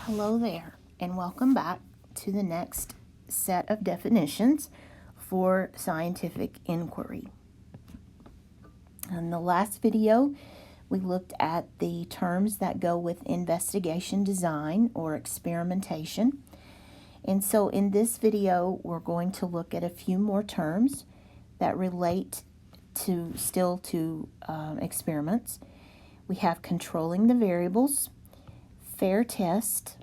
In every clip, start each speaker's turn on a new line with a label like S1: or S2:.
S1: Hello there, and welcome back to the next set of definitions for scientific inquiry. In the last video, we looked at the terms that go with investigation design or experimentation. And so in this video, we're going to look at a few more terms that relate to experiments. We have controlling the variables, fair test,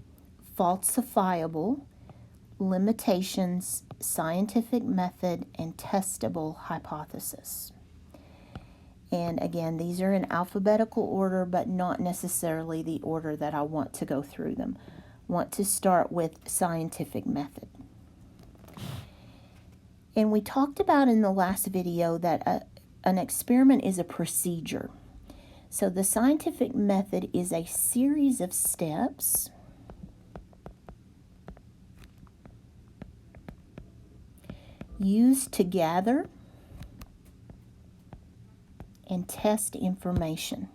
S1: falsifiable, limitations, scientific method, and testable hypothesis. And again, these are in alphabetical order, but not necessarily the order that I want to go through them. I want to start with scientific method. And we talked about in the last video that an experiment is a procedure. So the scientific method is a series of steps used to gather and test information.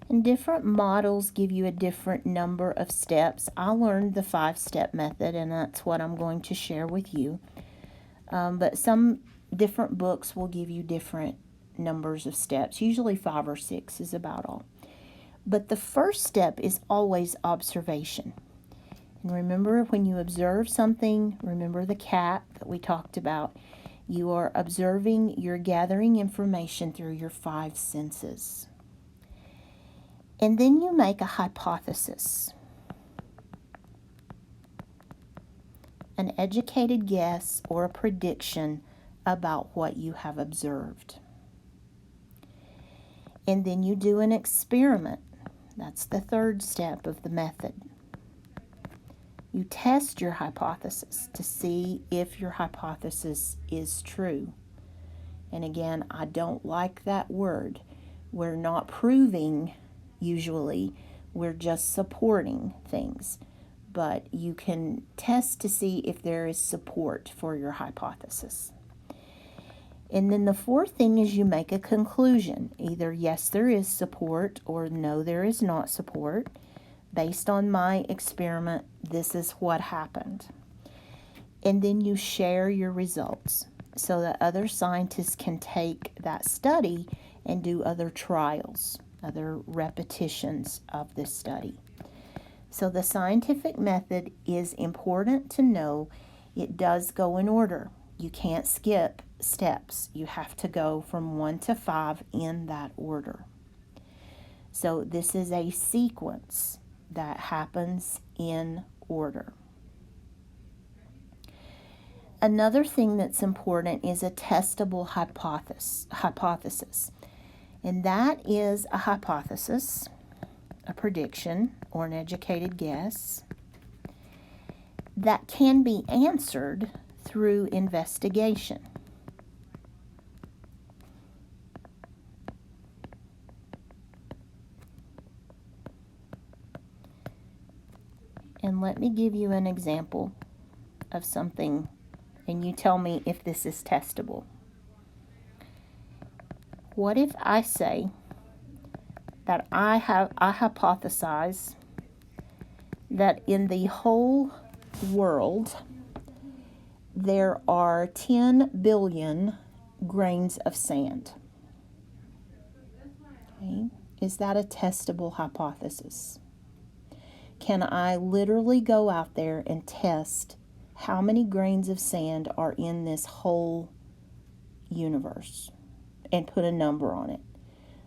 S1: And different models give you a different number of steps. I learned the 5-step method, and that's what I'm going to share with you. But some different books will give you different numbers of steps. Usually 5 or 6 is about all. But the first step is always observation. And remember, when you observe something, remember the cat that we talked about. You are observing, you're gathering information through your 5 senses. And then you make a hypothesis, an educated guess or a prediction about what you have observed. And then you do an experiment. That's the 3rd step of the method. You test your hypothesis to see if your hypothesis is true. And again, I don't like that word. We're not proving, usually, we're just supporting things. But you can test to see if there is support for your hypothesis. And then the 4th thing is you make a conclusion. Either yes, there is support, or no, there is not support. Based on my experiment, this is what happened. And then you share your results so that other scientists can take that study and do other trials, other repetitions of this study. So the scientific method is important to know. It does go in order. You can't skip steps. You have to go from 1 to 5 in that order. So this is a sequence that happens in order. Another thing that's important is a testable hypothesis. And that is a hypothesis, a prediction, or an educated guess that can be answered through investigation. And let me give you an example of something, and you tell me if this is testable. What if I say that I hypothesize that in the whole world there are 10 billion grains of sand? Okay. Is that a testable hypothesis? Can I literally go out there and test how many grains of sand are in this whole universe and put a number on it?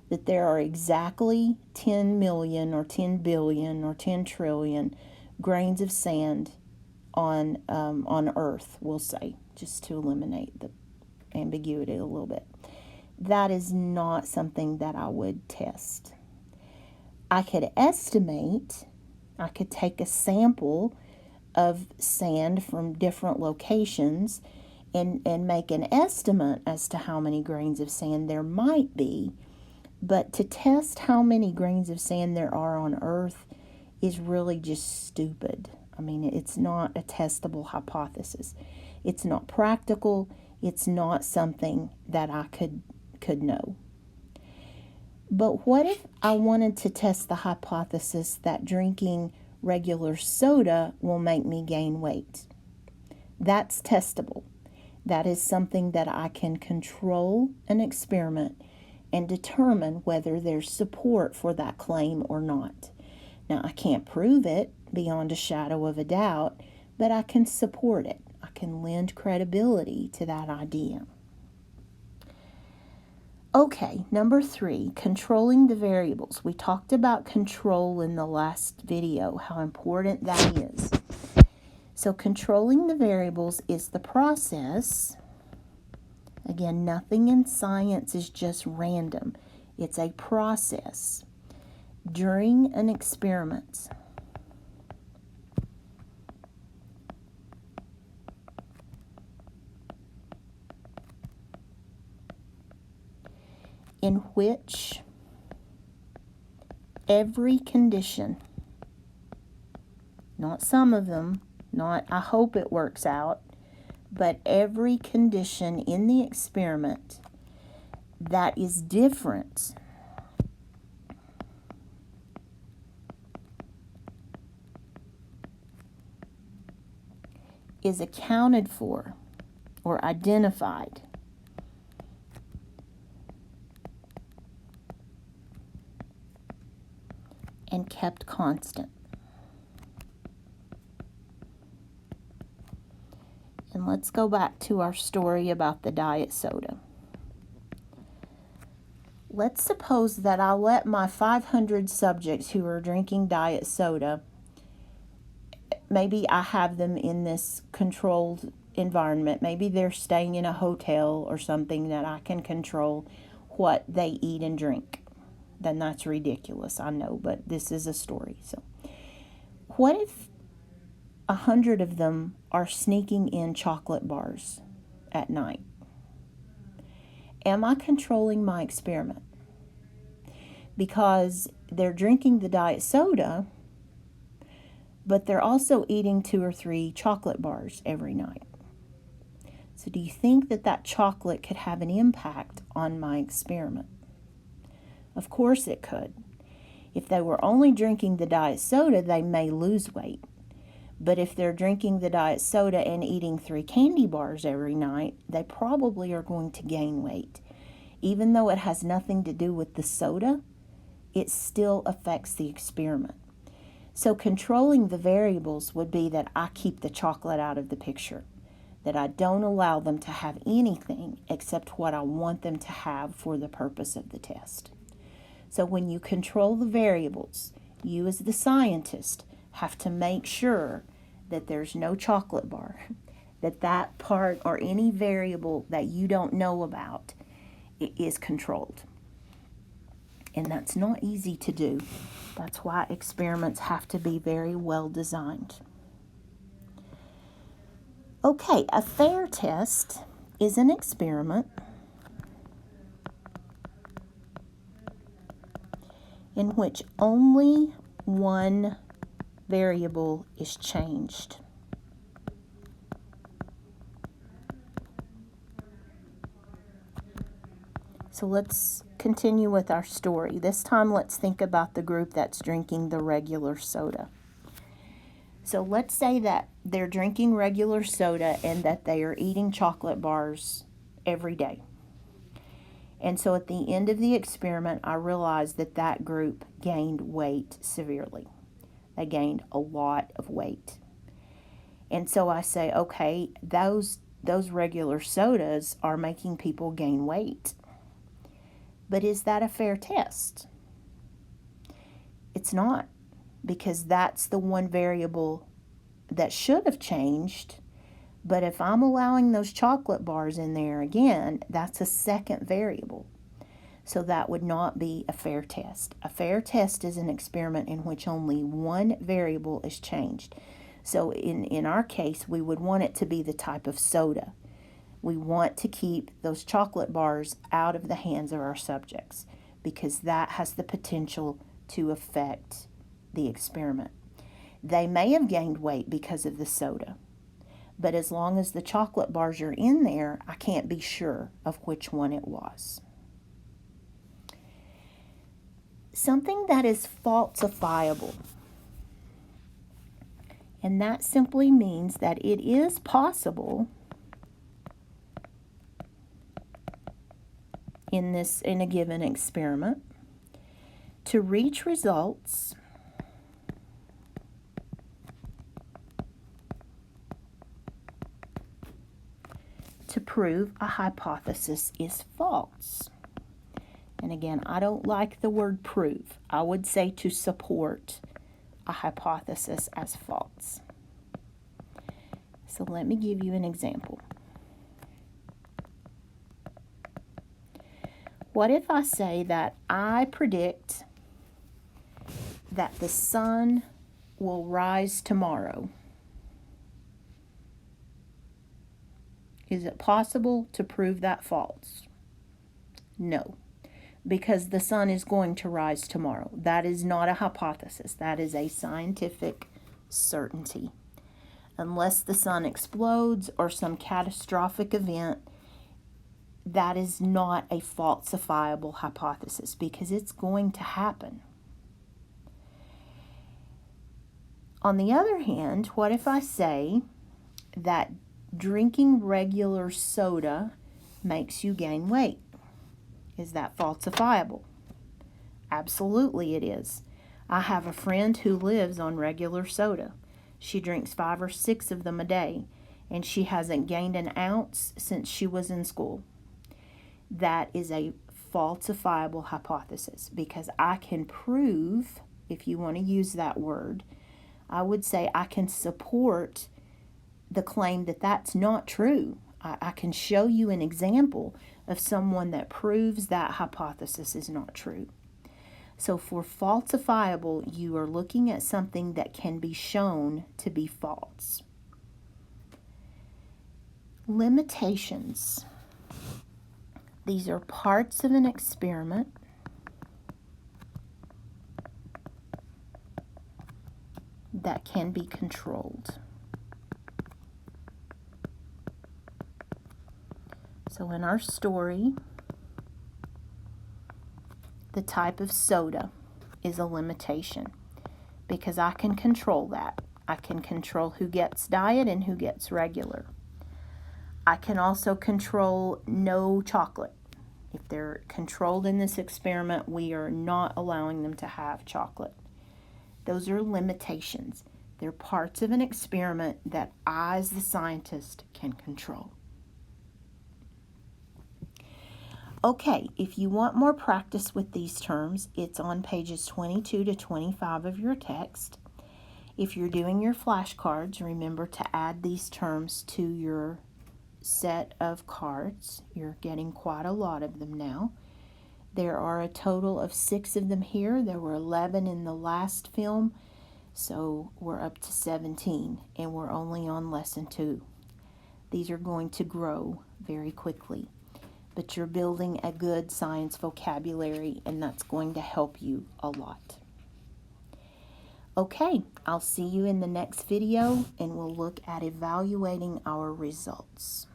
S1: That there are exactly 10 million or 10 billion or 10 trillion grains of sand on Earth, we'll say, just to eliminate the ambiguity a little bit. That is not something that I would test. I could estimate. I could take a sample of sand from different locations and make an estimate as to how many grains of sand there might be. But to test how many grains of sand there are on Earth is really just stupid. I mean, it's not a testable hypothesis. It's not practical. It's not something that I could could know. But what if I wanted to test the hypothesis that drinking regular soda will make me gain weight? That's testable. That is something that I can control an experiment and determine whether there's support for that claim or not. Now, I can't prove it beyond a shadow of a doubt, but I can support it. I can lend credibility to that idea. Okay, number 3, controlling the variables. We talked about control in the last video, how important that is. So controlling the variables is the process. Again, nothing in science is just random. It's a process during an experiment. In which every condition, not some of them, not I hope it works out, but every condition in the experiment that is different is accounted for or identified. And kept constant. And let's go back to our story about the diet soda. Let's suppose that I let my 500 subjects who are drinking diet soda, maybe I have them in this controlled environment. Maybe they're staying in a hotel or something that I can control what they eat and drink. Then that's ridiculous, I know, but this is a story. So what if 100 of them are sneaking in chocolate bars at night? Am I controlling my experiment? Because they're drinking the diet soda, but they're also eating 2 or 3 chocolate bars every night. So do you think that that chocolate could have an impact on my experiment? Of course it could. If they were only drinking the diet soda, they may lose weight. But if they're drinking the diet soda and eating 3 candy bars every night, they probably are going to gain weight. Even though it has nothing to do with the soda, it still affects the experiment. So controlling the variables would be that I keep the chocolate out of the picture, that I don't allow them to have anything except what I want them to have for the purpose of the test. So when you control the variables, you as the scientist have to make sure that there's no chocolate bar, that part or any variable that you don't know about is controlled. And that's not easy to do. That's why experiments have to be very well designed. Okay, a fair test is an experiment in which only one variable is changed. So let's continue with our story. This time let's think about the group that's drinking the regular soda. So let's say that they're drinking regular soda and that they are eating chocolate bars every day. And so at the end of the experiment, I realized that that group gained weight severely. They gained a lot of weight. And so I say, okay, those regular sodas are making people gain weight. But is that a fair test? It's not, because that's the one variable that should have changed. But if I'm allowing those chocolate bars in there again, that's a second variable. So that would not be a fair test. A fair test is an experiment in which only one variable is changed. So in our case, we would want it to be the type of soda. We want to keep those chocolate bars out of the hands of our subjects because that has the potential to affect the experiment. They may have gained weight because of the soda, but as long as the chocolate bars are in there, I can't be sure of which one it was. Something that is falsifiable. And that simply means that it is possible in a given experiment to reach results to prove a hypothesis is false. And again, I don't like the word prove. I would say to support a hypothesis as false. So let me give you an example. What if I say that I predict that the sun will rise tomorrow? Is it possible to prove that false? No, because the sun is going to rise tomorrow. That is not a hypothesis. That is a scientific certainty. Unless the sun explodes or some catastrophic event, that is not a falsifiable hypothesis because it's going to happen. On the other hand, what if I say that drinking regular soda makes you gain weight? Is that falsifiable? Absolutely it is. I have a friend who lives on regular soda. She drinks 5 or 6 of them a day, and she hasn't gained an ounce since she was in school. That is a falsifiable hypothesis because I can prove, if you want to use that word, I would say I can support the claim that that's not true. I can show you an example of someone that proves that hypothesis is not true. So for falsifiable, you are looking at something that can be shown to be false. Limitations. These are parts of an experiment that can be controlled. So in our story, the type of soda is a limitation because I can control that. I can control who gets diet and who gets regular. I can also control no chocolate. If they're controlled in this experiment, we are not allowing them to have chocolate. Those are limitations. They're parts of an experiment that I, as the scientist, can control. Okay, if you want more practice with these terms, it's on pages 22 to 25 of your text. If you're doing your flashcards, remember to add these terms to your set of cards. You're getting quite a lot of them now. There are a total of 6 of them here. There were 11 in the last film, so we're up to 17, and we're only on lesson 2. These are going to grow very quickly, but you're building a good science vocabulary, and that's going to help you a lot. Okay, I'll see you in the next video, and we'll look at evaluating our results.